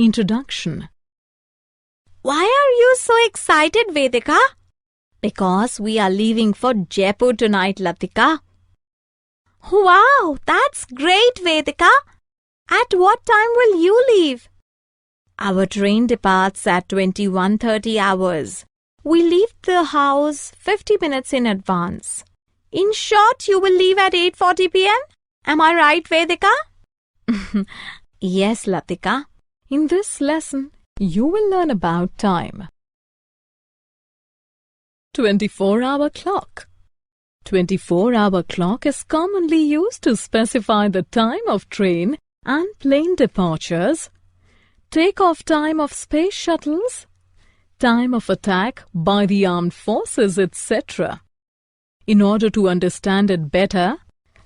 Introduction. Why are you so excited, Vedika? Because we are leaving for Jaipur tonight, Latika. Wow, that's great, Vedika. At what time will you leave? Our train departs at 21:30 hours. We leave the house 50 minutes in advance. In short, you will leave at 8:40 p.m.? Am I right, Vedika? Yes, Latika. In this lesson, you will learn about time. 24-hour clock. 24-hour clock is commonly used to specify the time of train and plane departures, take-off time of space shuttles, time of attack by the armed forces, etc. In order to understand it better,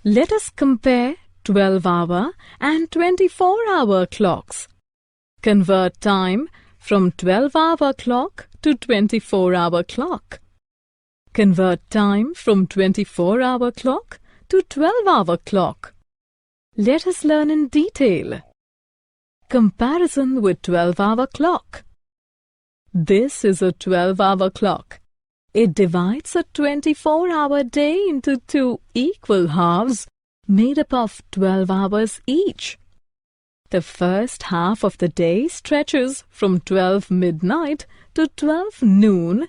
let us compare 12-hour and 24-hour clocks. Convert time from 12-hour clock to 24-hour clock. Convert time from 24-hour clock to 12-hour clock. Let us learn in detail. Comparison with 12-hour clock. This is a 12-hour clock. It divides a 24-hour day into two equal halves made up of 12 hours each. The first half of the day stretches from 12 midnight to 12 noon,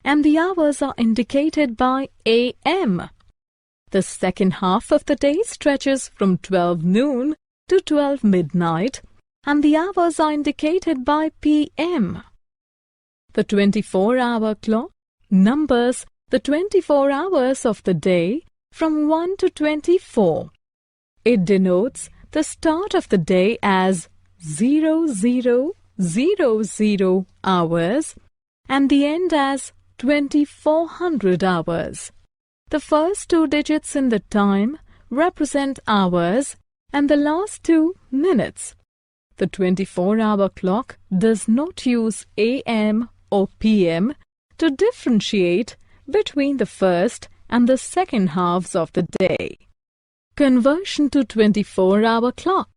and the hours are indicated by AM. The second half of the day stretches from 12 noon to 12 midnight, and the hours are indicated by PM. The 24-hour clock numbers the 24 hours of the day from 1 to 24. It denotes the start of the day as 0000 hours and the end as 2400 hours. The first two digits in the time represent hours and the last two minutes. The 24-hour clock does not use AM or PM to differentiate between the first and the second halves of the day. Conversion to 24-hour clock.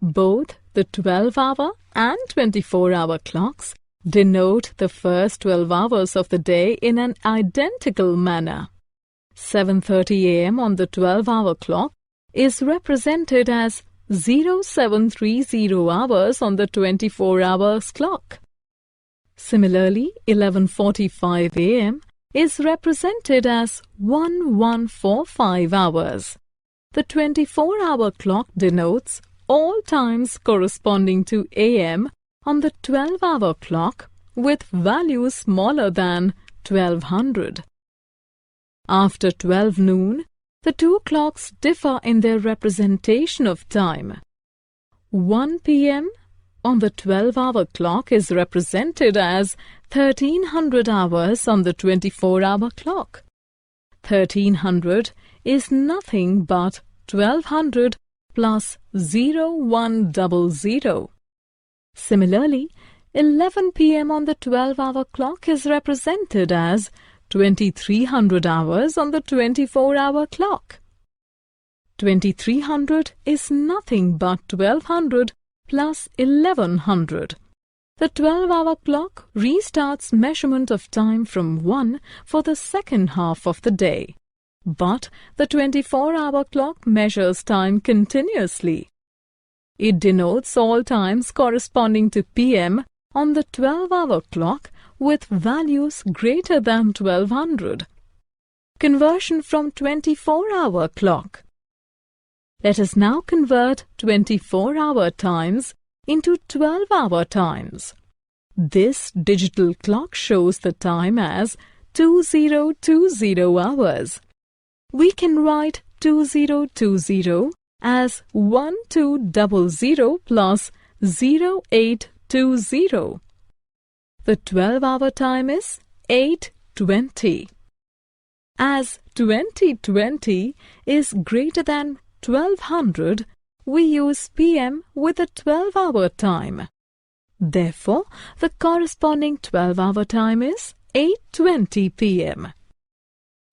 Both the 12-hour and 24-hour clocks denote the first 12 hours of the day in an identical manner. 7:30 a.m. on the 12-hour clock is represented as 0730 hours on the 24-hour clock. Similarly, 11:45 a.m. is represented as 1145 hours. The 24-hour clock denotes all times corresponding to AM on the 12-hour clock with values smaller than 1200. After 12 noon, the two clocks differ in their representation of time. 1 p.m. on the 12-hour clock is represented as 1300 hours on the 24-hour clock. 1300 is nothing but 1200 plus 0100. Similarly, 11 p.m. on the 12-hour clock is represented as 2300 hours on the 24-hour clock. 2300 is nothing but 1200 plus 1100. The 12-hour clock restarts measurement of time from 1 for the second half of the day. But the 24-hour clock measures time continuously. It denotes all times corresponding to PM on the 12-hour clock with values greater than 1200. Conversion from 24-hour clock. Let us now convert 24-hour times into 12-hour times. This digital clock shows the time as 2020 hours. We can write 2020 as 1200 plus 0820. The 12-hour time is 8:20. As 2020 is greater than 1200, we use PM with a 12-hour time. Therefore, the corresponding 12-hour time is 8:20 p.m.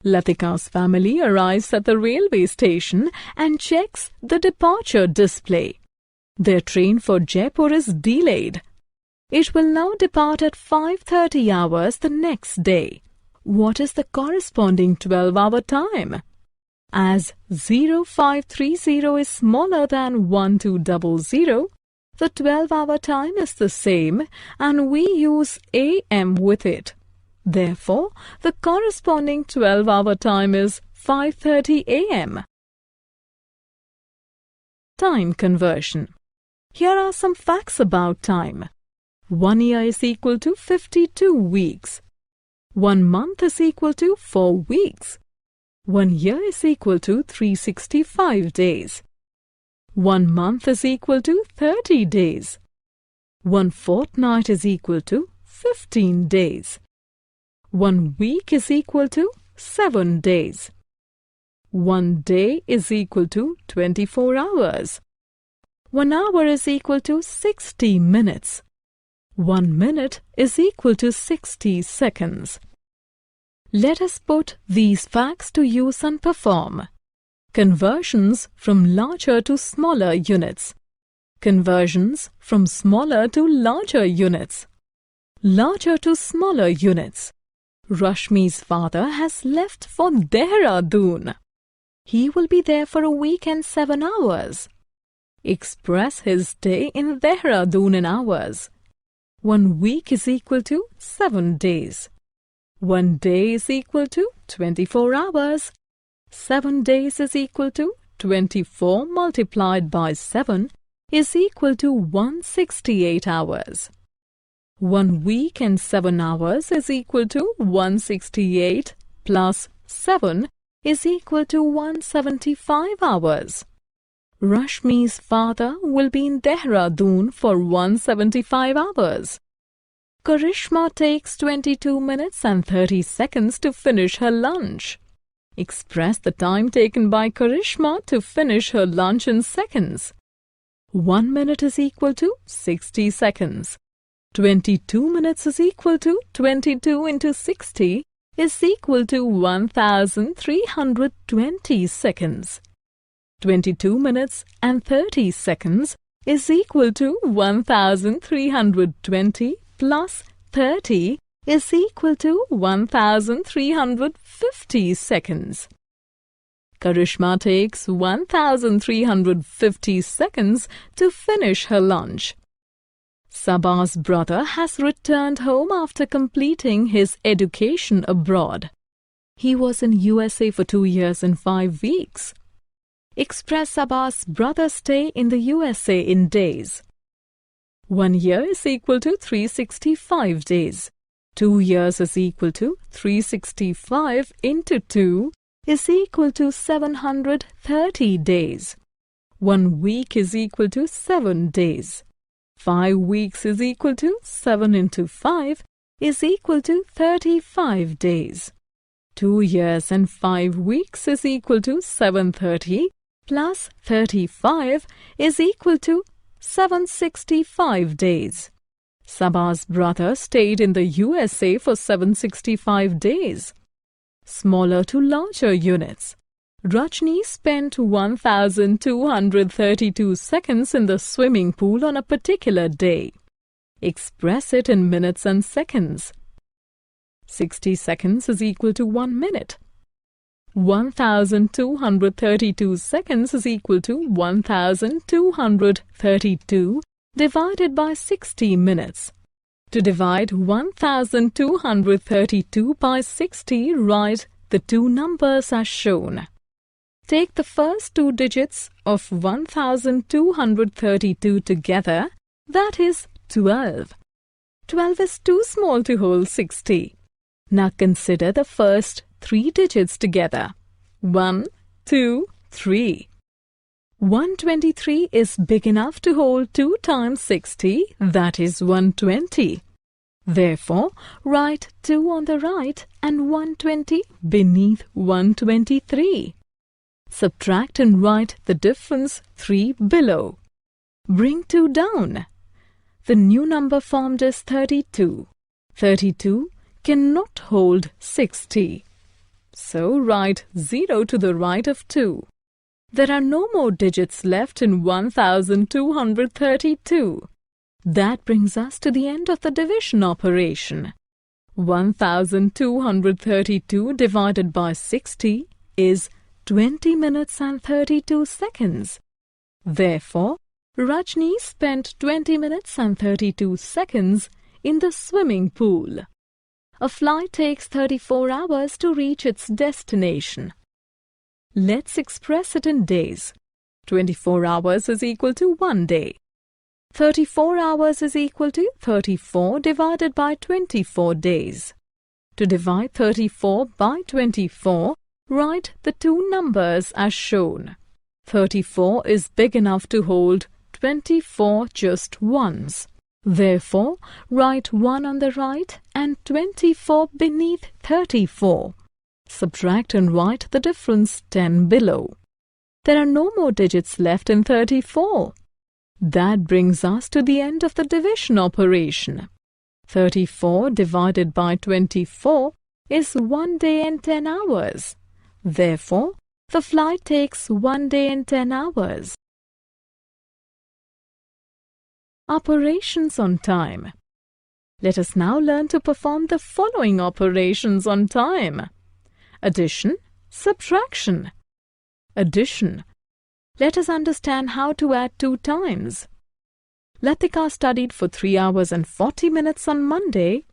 Latika's family arrives at the railway station and checks the departure display. Their train for Jaipur is delayed. It will now depart at 5:30 hours the next day. What is the corresponding 12-hour time? As 0530 is smaller than 1200, the 12-hour time is the same and we use AM with it. Therefore, the corresponding 12-hour time is 5:30 AM. Time conversion. Here are some facts about time. 1 year is equal to 52 weeks. 1 month is equal to 4 weeks. 1 year is equal to 365 days. 1 month is equal to 30 days. 1 fortnight is equal to 15 days. 1 week is equal to 7 days. 1 day is equal to 24 hours. 1 hour is equal to 60 minutes. 1 minute is equal to 60 seconds. Let us put these facts to use and perform. Conversions from larger to smaller units. Conversions from smaller to larger units. Larger to smaller units. Rashmi's father has left for Dehradun. He will be there for a week and 7 hours. Express his day in Dehradun in hours. 1 week is equal to 7 days. 1 day is equal to 24 hours. 7 days is equal to 24 multiplied by 7 is equal to 168 hours. 1 week and 7 hours is equal to 168 plus 7 is equal to 175 hours. Rashmi's father will be in Dehradun for 175 hours. Karishma takes 22 minutes and 30 seconds to finish her lunch. Express the time taken by Karishma to finish her lunch in seconds. 1 minute is equal to 60 seconds. 22 minutes is equal to 22 into 60 is equal to 1320 seconds. 22 minutes and 30 seconds is equal to 1320 plus 30 is equal to 1350 seconds. Karishma takes 1350 seconds to finish her lunch. Saba's brother has returned home after completing his education abroad. He was in USA for 2 years and 5 weeks. Express Saba's brother's stay in the USA in days. 1 year is equal to 365 days. 2 years is equal to 365 into 2 is equal to 730 days. 1 week is equal to 7 days. 5 weeks is equal to 7 into 5 is equal to 35 days. 2 years and 5 weeks is equal to 730 plus 35 is equal to 765 days. Saba's brother stayed in the USA for 765 days. Smaller to larger units. Rajni spent 1,232 seconds in the swimming pool on a particular day. Express it in minutes and seconds. 60 seconds is equal to 1 minute. 1,232 seconds is equal to 1,232 divided by 60 minutes. To divide 1,232 by 60, write the two numbers as shown. Take the first 2 digits of 1,232 together, that is 12. 12 is too small to hold 60. Now consider the first 3 digits together. 1, 2, 3. 123 is big enough to hold 2 times 60, that is 120. Therefore, write 2 on the right and 120 beneath 123. Subtract and write the difference 3 below. Bring 2 down. The new number formed is 32. 32 cannot hold 60. So write 0 to the right of 2. There are no more digits left in 1232. That brings us to the end of the division operation. 1232 divided by 60 is 20 minutes and 32 seconds. Therefore, Rajni spent 20 minutes and 32 seconds in the swimming pool. A flight takes 34 hours to reach its destination. Let's express it in days. 24 hours is equal to 1 day. 34 hours is equal to 34 divided by 24 days. To divide 34 by 24, write the two numbers as shown. 34 is big enough to hold 24 just once. Therefore, write 1 on the right and 24 beneath 34. Subtract and write the difference 10 below. There are no more digits left in 34. That brings us to the end of the division operation. 34 divided by 24 is 1 day and 10 hours. Therefore, the flight takes 1 day and 10 hours. Operations on time. Let us now learn to perform the following operations on time. Addition, subtraction. Addition. Let us understand how to add 2 times. Latika studied for 3 hours and 40 minutes on Monday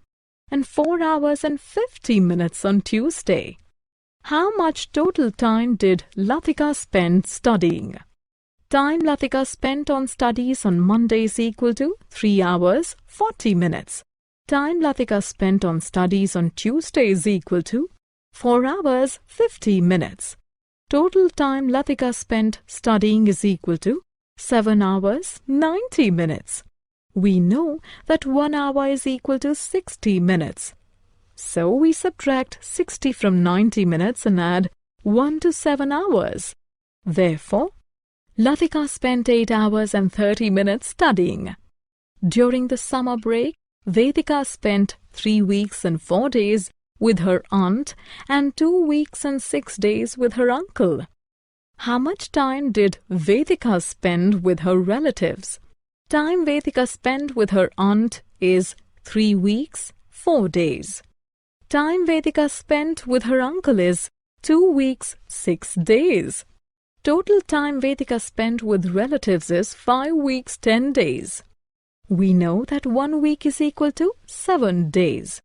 and 4 hours and 50 minutes on Tuesday. How much total time did Latika spend studying? Time Latika spent on studies on Monday is equal to 3 hours 40 minutes. Time Latika spent on studies on Tuesday is equal to 4 hours 50 minutes. Total time Latika spent studying is equal to 7 hours 90 minutes. We know that 1 hour is equal to 60 minutes. So we subtract 60 from 90 minutes and add 1 to 7 hours. Therefore, Latika spent 8 hours and 30 minutes studying. During the summer break, Vedika spent 3 weeks and 4 days with her aunt and 2 weeks and 6 days with her uncle. How much time did Vedika spend with her relatives? Time Vedika spent with her aunt is 3 weeks, 4 days. Time Vedika spent with her uncle is 2 weeks, 6 days. Total time Vedika spent with relatives is 5 weeks, 10 days. We know that 1 week is equal to 7 days.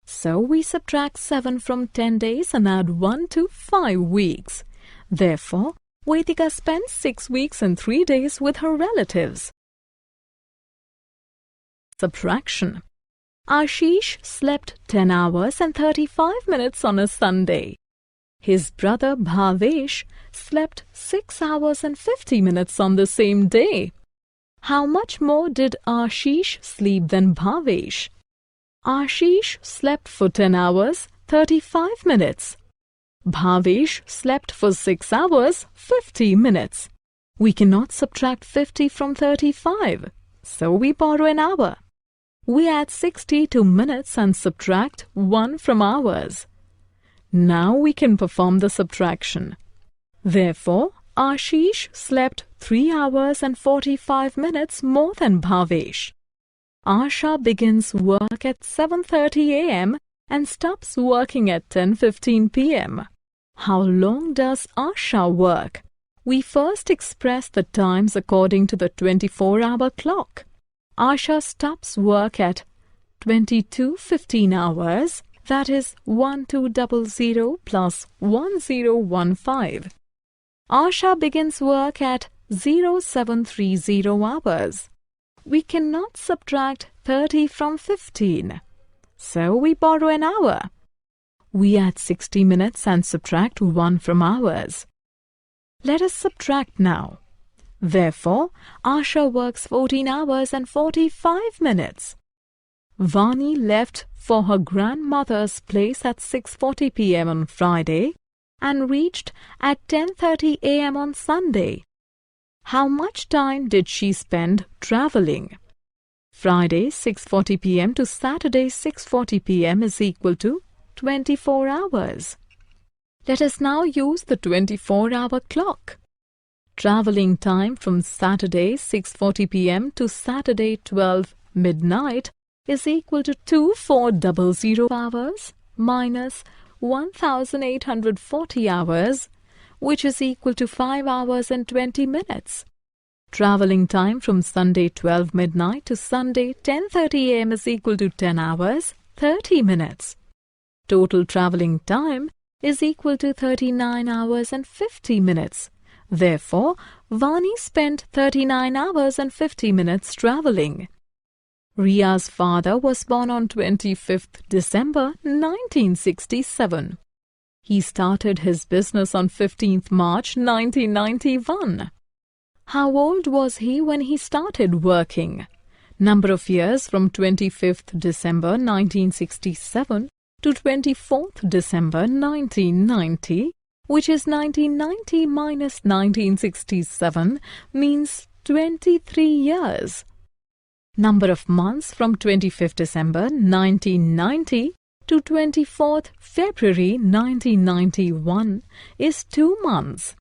So we subtract 7 from 10 days and add 1 to 5 weeks. Therefore, Vedika spent 6 weeks and 3 days with her relatives. Subtraction. Ashish slept 10 hours and 35 minutes on a Sunday. His brother Bhavesh slept 6 hours and 50 minutes on the same day. How much more did Ashish sleep than Bhavesh? Ashish slept for 10 hours, 35 minutes. Bhavesh slept for 6 hours, 50 minutes. We cannot subtract 50 from 35, so we borrow an hour. We add 60 to minutes and subtract 1 from hours. Now we can perform the subtraction. Therefore, Ashish slept 3 hours and 45 minutes more than Bhavesh. Asha begins work at 7:30 a.m. and stops working at 10:15 p.m. How long does Asha work? We first express the times according to the 24-hour clock. Asha stops work at 22:15 hours, that is 1200 plus 1015. Asha begins work at 0730 hours. We cannot subtract 30 from 15, so we borrow an hour. We add 60 minutes and subtract 1 from hours. Let us subtract now. Therefore, Asha works 14 hours and 45 minutes. Vani left for her grandmother's place at 6:40 p.m. on Friday and reached at 10:30 a.m. on Sunday. How much time did she spend traveling? Friday 6:40 p.m. to Saturday 6:40 p.m. is equal to 24 hours. Let us now use the 24-hour clock. Traveling time from Saturday 6:40 p.m. to Saturday 12 midnight is equal to 2400 hours minus 1840 hours, which is equal to 5 hours and 20 minutes. Traveling time from Sunday 12 midnight to Sunday 10:30 a.m. is equal to 10 hours 30 minutes. Total traveling time is equal to 39 hours and 50 minutes. Therefore, Vani spent 39 hours and 50 minutes traveling. Ria's father was born on 25th December 1967. He started his business on 15th March 1991. How old was he when he started working? Number of years from 25th December 1967 to 24th December 1990, which is 1990 minus 1967, means 23 years. Number of months from 25th December 1990 to 24th February 1991 is 2 months.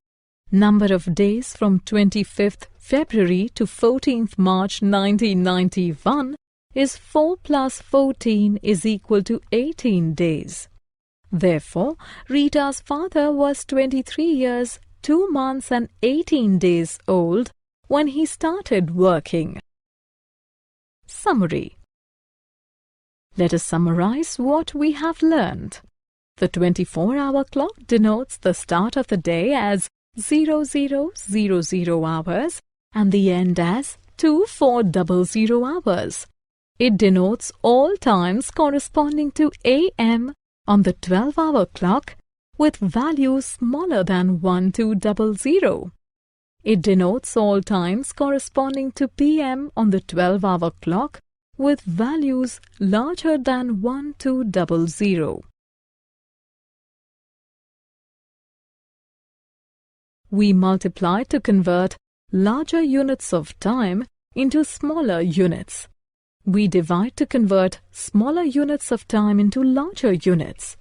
Number of days from 25th February to 14th March 1991 is 4 plus 14 is equal to 18 days. Therefore, Rita's father was 23 years, 2 months and 18 days old when he started working. Summary. Let us summarize what we have learned. The 24-hour clock denotes the start of the day as 0000 hours and the end as 2400 hours. It denotes all times corresponding to AM on the 12-hour clock with values smaller than 1200. It denotes all times corresponding to PM on the 12-hour clock with values larger than 1200. We multiply to convert larger units of time into smaller units. We divide to convert smaller units of time into larger units.